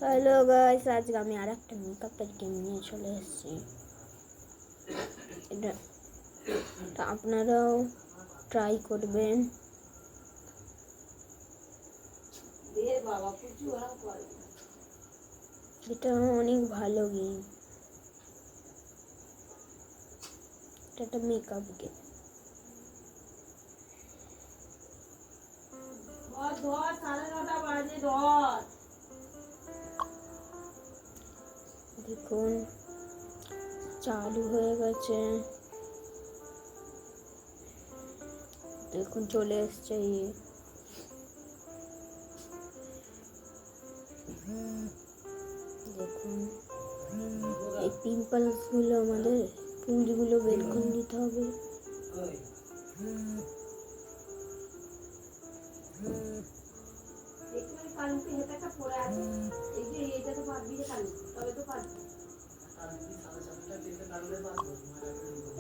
Hello guys, আজকে আমি আর একটা মেকআপের গেম নিয়ে চলে এসেছি। এটা আপনারাও ট্রাই করবেন। এটা অনেক ভালো গেম। এটা একটা মেকআপ গেম। দেখুন চালু হয়ে গেছে। দেখুন চলে এসছে। দেখুন এই পিম্পলস গুলো, আমাদের পুঁজগুলো বের করে নিতে হবে।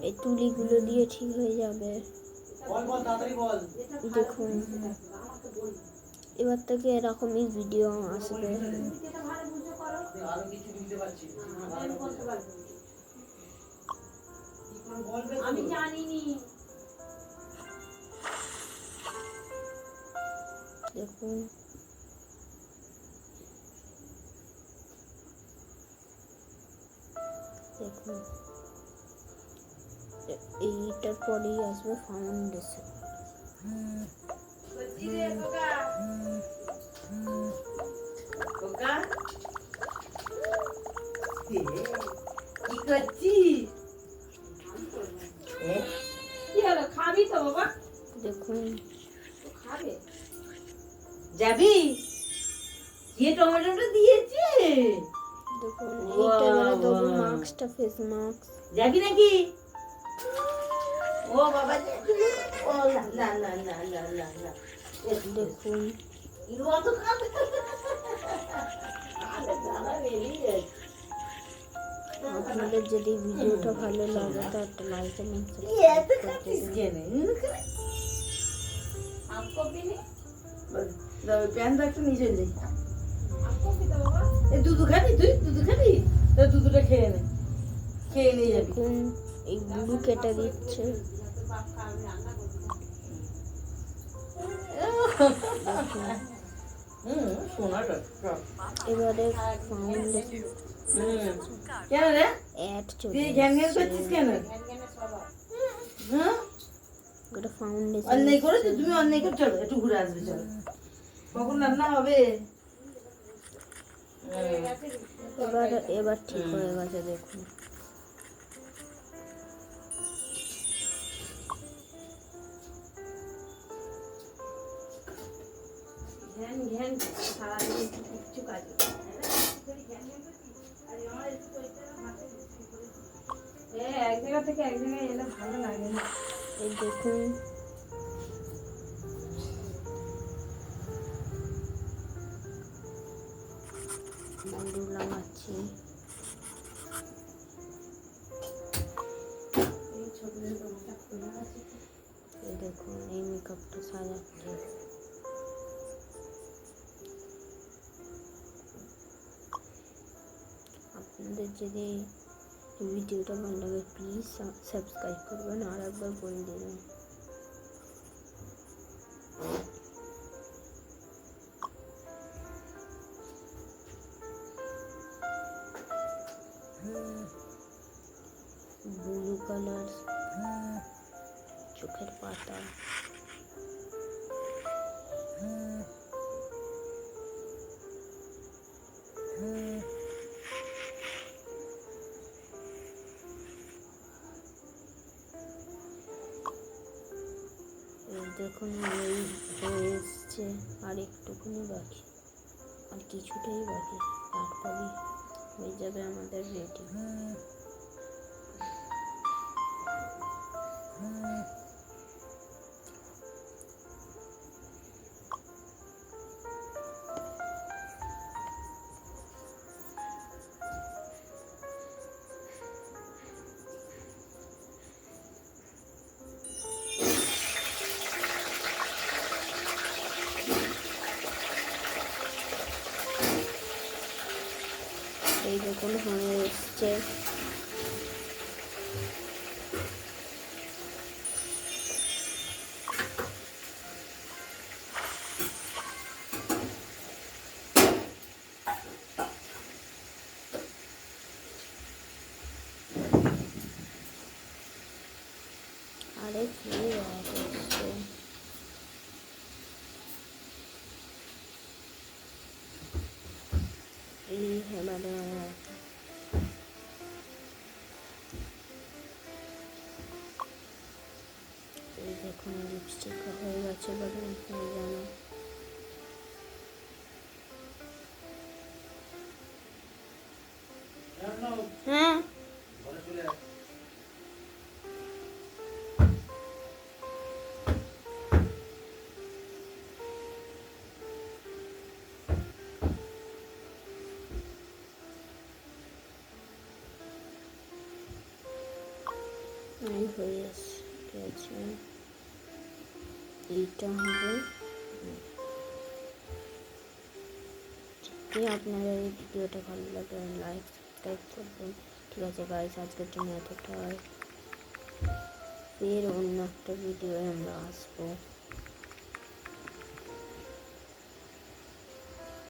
এই তুলিগুলো দিয়ে ঠিক হয়ে যাবে। দেখুন এবার থেকে এরকমই ভিডিও আসবে। আমি জানিনি। দেখুন দেখুন এইটার পরেই আসবে ফাউন্ডেশন। কি করছিস? কি হলো, খাবি তো বাবা? দেখুন খাবে, যাবি? যে টমেটোটা দিয়েছে, দেখুন এইটা ধরে দেবো মাস্কটা, ফেস মাস্ক। যাবি নাকি? ও বাবা, ও না না না না না না, দেখুন অত খাবে? আরে দাদা বেরিয়ে যাচ্ছে। আপনাদের যদি ভিডিওটা ভালো লাগে তো একটা লাইক এবং এত খাচ্ছিস কেন? आपको भी नहीं? প্যান রাখতে নিয়ে চলে যাই। এই দুধ খাবি? তুই দুধ খাবি? তো দুধটা খেয়ে নে, খেয়ে নিয়ে যাবি। দেখুন এই ব্লু কেটে দিচ্ছে। এবারে ফাউন্ডেশন। কেন রে অ্যাড তুই চলে ঘ্যান ঘ্যান করছিস কেন? হ্যাঁ, এটা ফাউন্ডেশন। অন্যায় করেছো তুমি, অন্যায় করে চলো একটু ঘুরে আসবে, চলো। কখন রান্না হবে? এবার ঠিক হয়ে গেছে। দেখুন ঘ্যান ঘ্যান সারাদিন কিচ্ছু কাজ নেই। এক জায়গা থেকে এক জায়গায় এলে ভালো লাগে না। এই দেখুন গুঁড়ো লাগাচ্ছি। এই দেখুন এই মেকআপটা সাজাচ্ছি। আপনাদের যদি ভিডিওটা ভালো লাগে প্লিজ সাবস্ক্রাইব করবেন আর একবার বলে দেবেন। ব্লু কালার চোখের পাতা। দেখুন এই হয়ে এসছে, আর একটুখানি বাকি, আর কিছুটাই বাকি, তারপরে হয়ে যাবে আমাদের রেডি। এই দেখুন হয়ে এসছে। আরে কি হচ্ছে, এই এবারে এই দেখুন লিপস্টিক হয়ে গেছে বলে জানো। হ্যাঁ এই হয়ে গেছে। এইটা হবে। যদি আপনাদের এই ভিডিওটা ভালো লাগে লাইক সাবস্ক্রাইব করবেন। ঠিক আছে গাইস, আজকের জন্য এতটাই। ফের অন্য একটা ভিডিও আমরা আসবো।